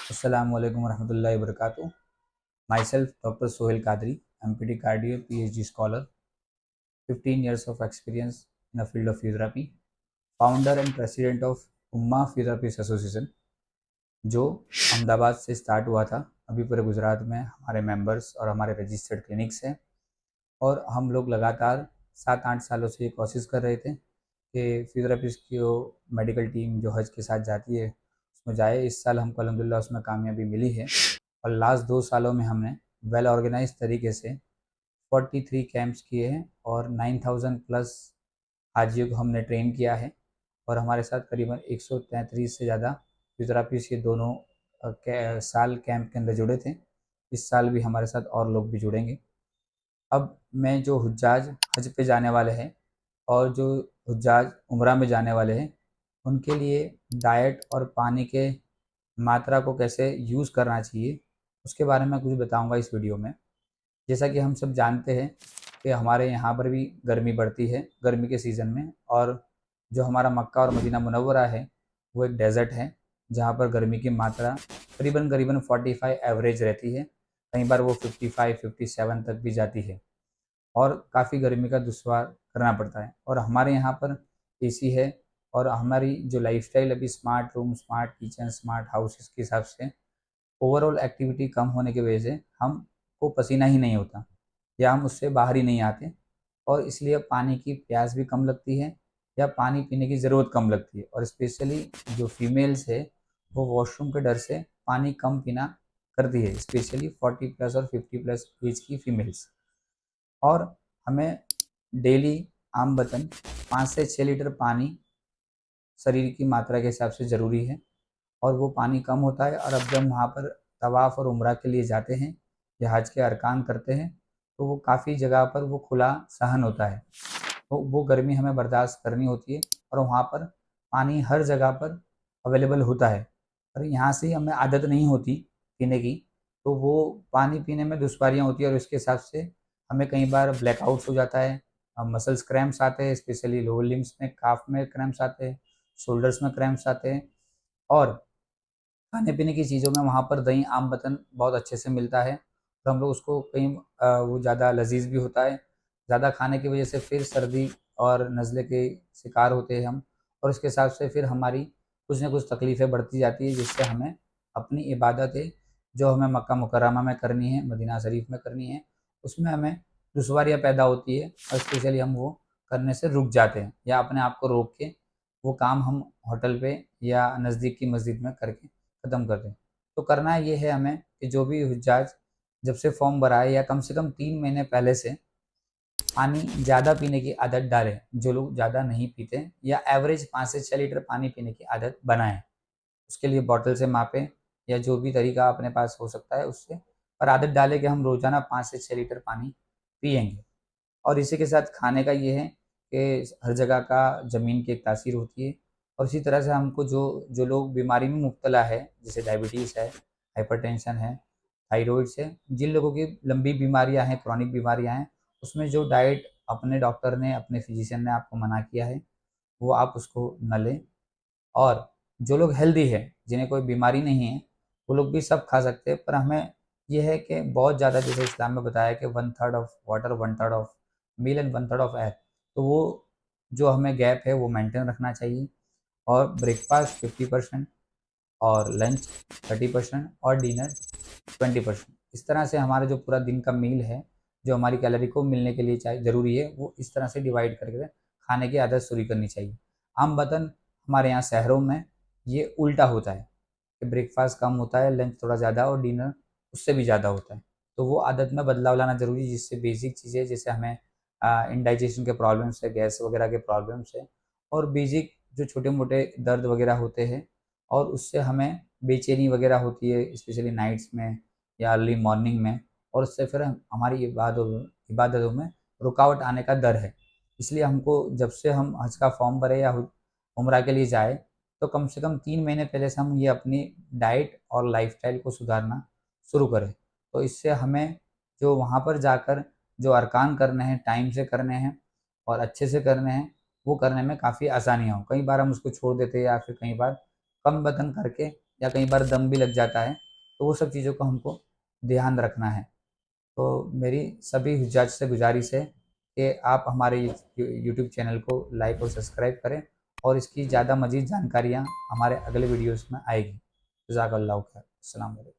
अस्सलाम वालेकुम रहमतुल्लाहि वबरकातुहू। Myself, Dr. Sohail Kadri, MPD Cardio, PhD scholar, 15 years of experience in the field of physiotherapy, founder and president of Umma physiotherapist association, जो अहमदाबाद से start हुआ था। अभी पूरे गुजरात में हमारे मेंबर्स और हमारे रजिस्टर्ड क्लिनिक्स हैं और हम लोग लगातार 7-8 सालों से ये कोशिश कर रहे थे कि फिजियोथेरेपिस्ट की जो मेडिकल टीम जो हज के साथ जाती है उसमें जाए। इस साल हमको अल्हम्दुलिल्लाह उसमें कामयाबी मिली है और लास्ट 2 सालों में हमने वेल ऑर्गेनाइज तरीके से 43 कैंप्स किए हैं और 9000 प्लस हाजियों को हमने ट्रेन किया है और हमारे साथ करीबन 133 से ज़्यादा फिजियोथेरापिस्ट ये दोनों साल कैंप के अंदर जुड़े थे। इस साल भी हमारे साथ और लोग भी जुड़ेंगे। अब मैं जो हुज्जाज हज पे जाने वाले हैं और जो हुज्जाज उम्रा में जाने वाले हैं उनके लिए डाइट और पानी के मात्रा को कैसे यूज़ करना चाहिए उसके बारे में कुछ बताऊंगा इस वीडियो में। जैसा कि हम सब जानते हैं कि हमारे यहाँ पर भी गर्मी बढ़ती है गर्मी के सीज़न में, और जो हमारा मक्का और मदीना मुनव्वरा है वो एक डेज़र्ट है जहाँ पर गर्मी की मात्रा करीबन करीबन 45 एवरेज रहती है। कई बार वो 55-57 तक भी जाती है और काफ़ी गर्मी का दुश्वार करना पड़ता है। और हमारे यहाँ पर एसी है और हमारी जो लाइफस्टाइल अभी smart room, smart kitchen, smart houses के हिसाब से ओवरऑल एक्टिविटी कम होने की वजह से हमको पसीना ही नहीं होता या हम उससे बाहर ही नहीं आते और इसलिए पानी की प्यास भी कम लगती है या पानी पीने की ज़रूरत कम लगती है। और स्पेशली जो फीमेल्स है वो वॉशरूम के डर से पानी कम पीना करती है, स्पेशली 40 प्लस और 50 प्लस एज की फीमेल्स। और हमें डेली आम बतन 5 से 6 लीटर पानी शरीर की मात्रा के हिसाब से ज़रूरी है और वो पानी कम होता है। और अब जब हम वहाँ पर तवाफ़ और उम्रा के लिए जाते हैं या हज के अरकान करते हैं तो वो काफ़ी जगह पर वो खुला सहन होता है, तो वो गर्मी हमें बर्दाश्त करनी होती है और वहाँ पर पानी हर जगह पर अवेलेबल होता है। और यहाँ से हमें आदत नहीं होती पीने की, तो वो पानी पीने में दुश्वारियाँ होती है और इसके हिसाब से हमें कई बार ब्लैकआउट्स हो जाता है, मसल्स क्रैम्प्स आते हैं, स्पेशली लोअर लिम्स में, काफ में क्रैम्प्स आते हैं, शोल्डर्स में क्रैम्प्स आते हैं। और खाने पीने की चीज़ों में वहाँ पर दही आम वतन बहुत अच्छे से मिलता है तो हम लोग उसको कहीं वो ज़्यादा लजीज भी होता है। ज़्यादा खाने की वजह से फिर सर्दी और नज़ले के शिकार होते हैं हम, और उसके हिसाब से फिर हमारी कुछ ना कुछ तकलीफ़ें बढ़ती जाती है जिससे हमें अपनी इबादतें जो हमें मक्का मुकर्रमा में करनी है, मदीना शरीफ में करनी है, उसमें हमें दुश्वारियाँ पैदा होती है और स्पेशली हम वो करने से रुक जाते हैं या अपने आप को रोक के वो काम हम होटल पे या नज़दीक की मस्जिद में करके ख़त्म कर दें। तो करना ये है हमें कि जो भी हुज्जाज जब से फॉर्म भरा है या कम से कम 3 महीने पहले से पानी ज़्यादा पीने की आदत डालें। जो लोग ज़्यादा नहीं पीते या एवरेज 5 से 6 लीटर पानी पीने की आदत बनाएँ। उसके लिए बॉटल से मापें या जो भी तरीका अपने पास हो सकता है उससे, पर आदत डालें कि हम रोज़ाना 5 से 6 लीटर पानी पिएँगे। और इसी के साथ खाने का ये है कि हर जगह का ज़मीन की एक तासीर होती है और इसी तरह से हमको जो जो लोग बीमारी में मुब्तला है, जैसे डायबिटीज़ है, हाइपरटेंशन है, थायरॉइड्स है, जिन लोगों की लंबी बीमारियां हैं, क्रॉनिक बीमारियां हैं, उसमें जो डाइट अपने डॉक्टर ने, अपने फिजिशियन ने आपको मना किया है वो आप उसको न लें। और जो लोग हेल्दी है, जिन्हें कोई बीमारी नहीं है, वो लोग भी सब खा सकते हैं, पर हमें ये है कि बहुत ज़्यादा, जैसे इस्लाम में बताया कि 1/3 of water, 1/3 of meal and 1/3 of air, तो वो जो हमें गैप है वो मेंटेन रखना चाहिए। और ब्रेकफास्ट 50% और लंच 30% और डिनर 20%। इस तरह से हमारा जो पूरा दिन का मील है, जो हमारी कैलोरी को मिलने के लिए चाहिए ज़रूरी है, वो इस तरह से डिवाइड करके खाने की आदत शुरू करनी चाहिए। आम वतन हमारे यहाँ शहरों में ये उल्टा होता है कि ब्रेकफास्ट कम होता है, लंच थोड़ा ज़्यादा और डिनर उससे भी ज़्यादा होता है। तो वो आदत में बदलाव लाना ज़रूरी है जिससे बेसिक चीज़ें, जैसे हमें इंडाइजेशन के प्रॉब्लम्स है, गैस वगैरह के प्रॉब्लम्स है और बेसिक जो छोटे-मोटे दर्द वगैरह होते हैं और उससे हमें बेचैनी वगैरह होती है, स्पेशली नाइट्स में या अर्ली मॉर्निंग में, और उससे फिर हमारी इबादतों में रुकावट आने का डर है। इसलिए हमको जब से हम हज का फॉर्म भरे या उम्रा के लिए जाए तो कम से कम 3 महीने पहले से हम ये अपनी डाइट और लाइफ़स्टाइल को सुधारना शुरू करें। तो इससे हमें जो वहाँ पर जाकर जो अरकान करने हैं, टाइम से करने हैं और अच्छे से करने हैं, वो करने में काफ़ी आसानियाँ हो। कई बार हम उसको छोड़ देते हैं या फिर कई बार कम वतन करके या कई बार दम भी लग जाता है, तो वो सब चीज़ों का हमको ध्यान रखना है। तो मेरी सभी हुज्जाज से गुजारिश है कि आप हमारे यूट्यूब चैनल को लाइक और सब्सक्राइब करें, और इसकी ज़्यादा मज़ीद जानकारियाँ हमारे अगले वीडियोस में आएगी। जज़ाकल्लाहु खैर। अस्सलाम वालेकुम।